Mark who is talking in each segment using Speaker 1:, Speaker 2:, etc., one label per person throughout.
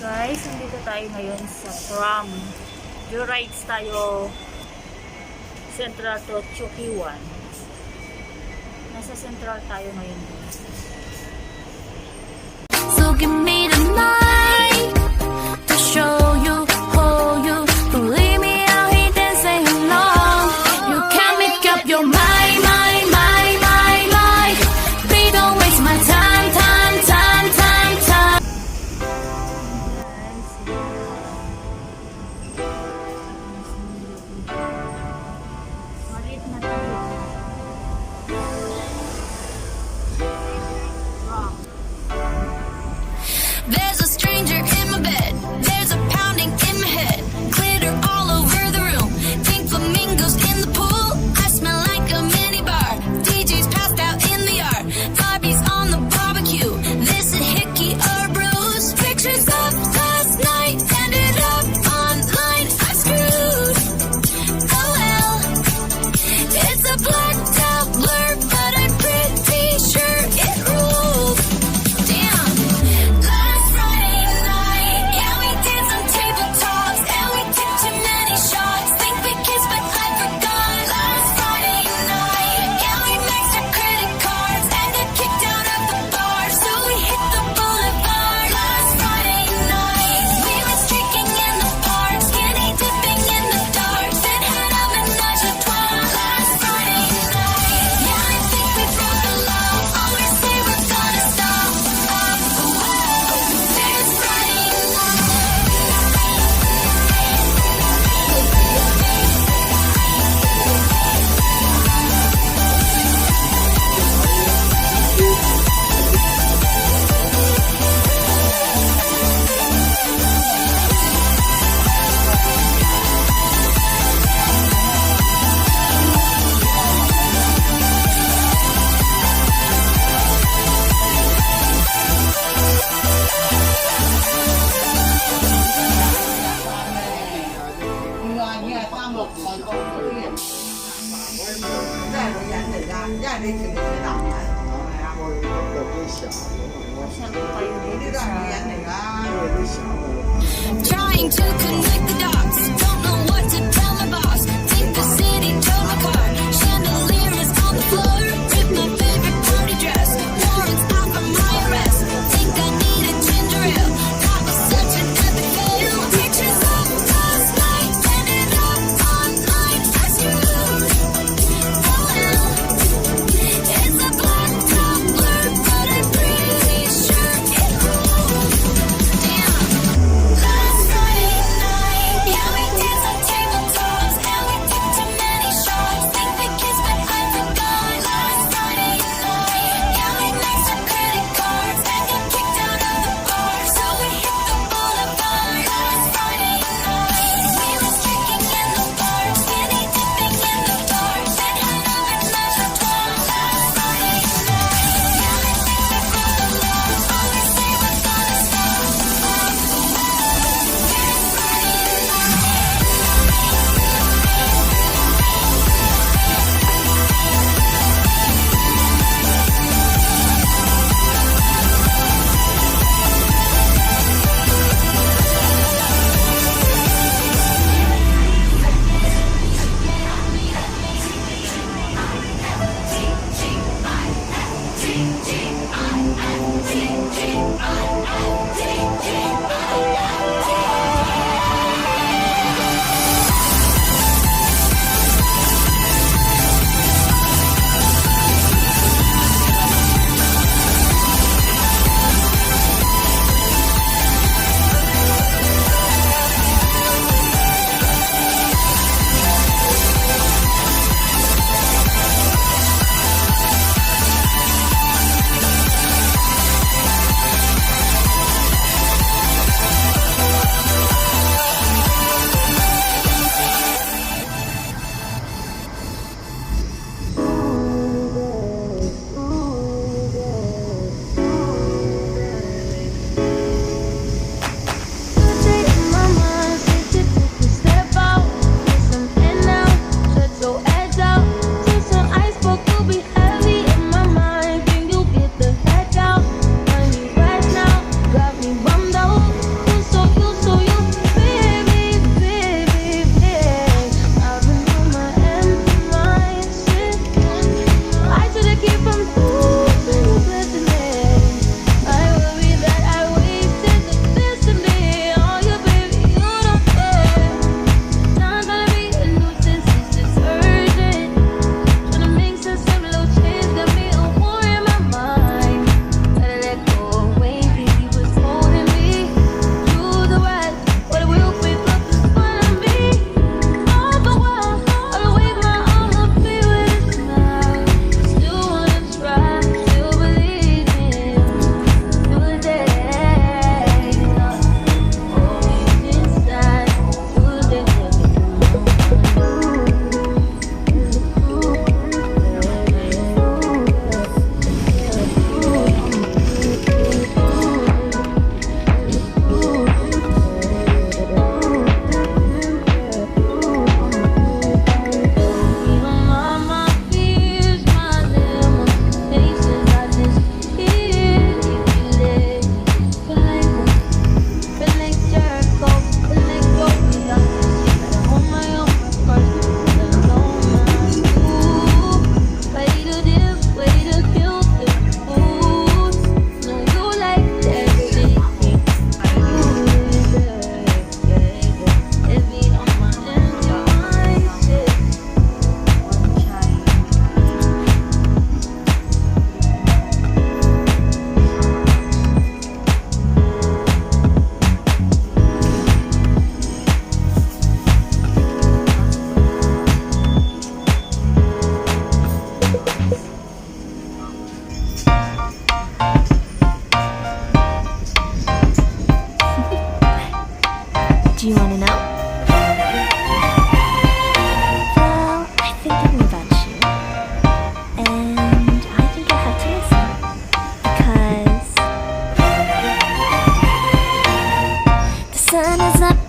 Speaker 1: Guys, nandito tayo ngayon sa tram. Rides tayo Central to Chukiwan. Nasa Central tayo ngayon.
Speaker 2: So give me the night to show you, hold you. Believe me, I'll hate and say along. You can't make up your mind. Please don't waste my time.
Speaker 1: Malit na tayo.
Speaker 2: There's a stranger in my bed. There's a pounding in my head. Glitter all over the room. Pink flamingos in the pool. I smell like a mini bar. DJ's passed out in the yard. Barbie's on the barbecue. This a hickey or bruise. Pictures of last night ended up online. I screwed. Oh well. It's a blacked out blur, but I'm pretty sure it ruled. Damn. Last Friday night, yeah, we did some tabletops, and we took too many shots. Think we kissed, but I forgot. Last Friday night, yeah, we maxed our credit cards and got kicked out of the bar, so we hit the boulevard. Last Friday night, we went streaking in the park, skinny dipping in the dark, then had a menage a trois. Last Friday night, yeah, I think we broke the law. Always say we're gonna stop. This Friday trying to connect the dots. Don't know what to tell my boss. Think the city told my car. Chandelier is on the floor. Rip my favorite party dress. Warrants out for my arrest. Think I need a ginger ale. That was such an epic fail. Pictures of last night ended up online. I screwed. Oh well. It's a blacked out blur, but I'm pretty sure it ruled. Damn. Last Friday night,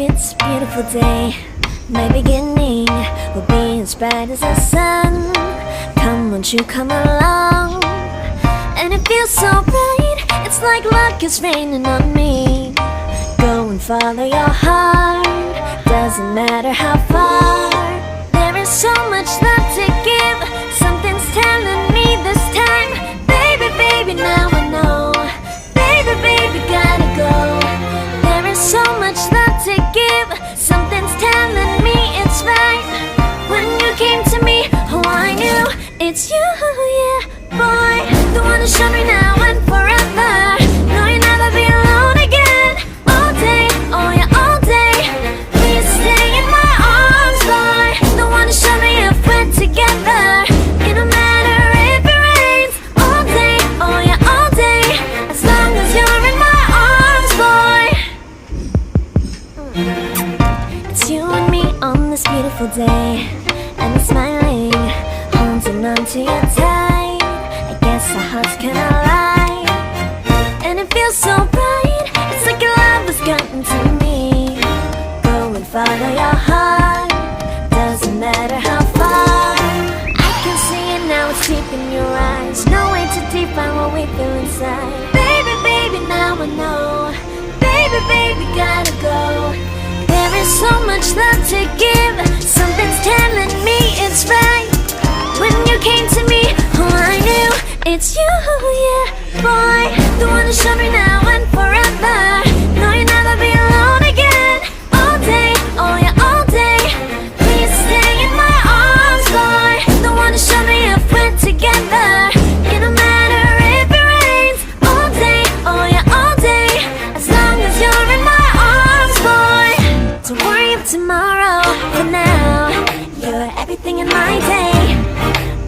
Speaker 3: it's a beautiful day. My beginning will be as bright as the sun. Come, won't you come along? And it feels so bright, it's like luck is raining on me. Go and follow your heart, doesn't matter how far. There is so much love to give, something's telling me this time. Baby, baby, now I know. Baby, baby, gotta go. There is so much love to give, something's telling me it's right. When you came to me, oh I knew it's you, yeah, boy. The one who showed me now and forever. No, you'll never be alone again. All day, oh yeah, all day. Please stay in my arms, boy. The one who showed me if we're together. It don't matter if it rains. All day, oh yeah, all day. As long as you're in my arms, boy. It's you and me on this beautiful day, and we're smiling, holding on to you tight. I guess our hearts can align, and it feels so bright. It's like your love has gotten to me. Go and follow your heart, doesn't matter how far. I can see it now, it's deep in your eyes. No way to define what we feel inside. Baby, baby, now I know. Baby, baby, gotta go. There is so much love to give, something's telling me it's right. When you came to me, oh I knew it's you, yeah, boy. The one who showed me now and forever. No, you'll never be alone again. All day, oh yeah, all day. Please stay in my arms, boy. The one who showed me if we're together. It don't matter if it rains. All day, oh yeah, all day. As long as you're in my arms, boy. Don't worry of tomorrow, for now you're everything in my day.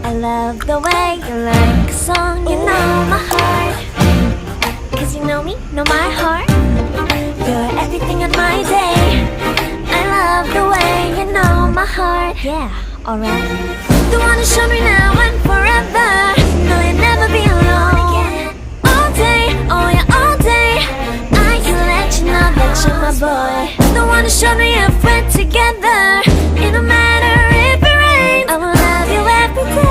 Speaker 3: I love the way you like a song, you know my heart. Cause you know me, know my heart. You're everything in my day. I love the way you know my heart. Yeah, alright. The one who showed me now and forever. No, you'll never be alone. All day, oh yeah, all day. I can let you know that you're my boy. The one who showed me if we're together. It don't matter if it rains. I will love you every day.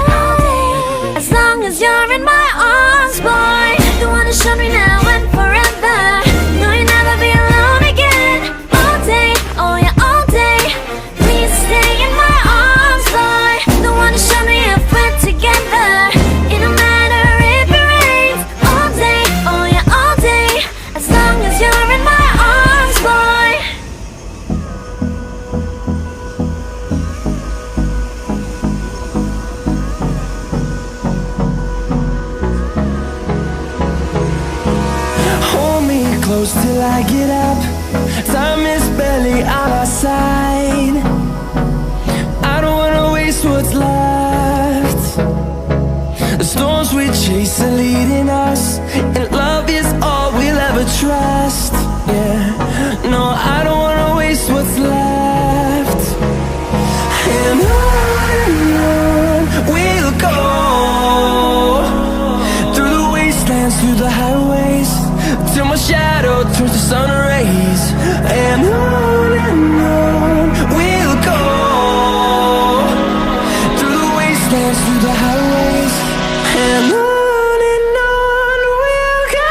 Speaker 3: As long as you're in my arms, boy. The one who showed me now and forever. No, you'll never be alone again. All day, oh yeah, all day. Please stay in my arms, boy. The one who showed me if we're together. It don't matter if it rains. All day, oh yeah, all day. As long as you're in my arms, boy.
Speaker 4: Hold me close till I get up. Time is barely on our side. I don't wanna waste what's left. The storms we chase are leading us, and love is all we'll ever trust. Yeah, no, I don't wanna waste what's left. And on we'll go, through the wastelands, through the highways, till my shadow turns to sun rays. And on we'll go, through the wastelands, through the highways. And on we'll go.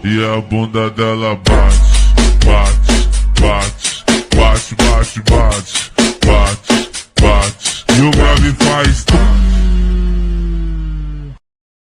Speaker 5: e a bunda dela bate, bate, bate, bate, bate, bate, bate, bate. E o grave faz tum.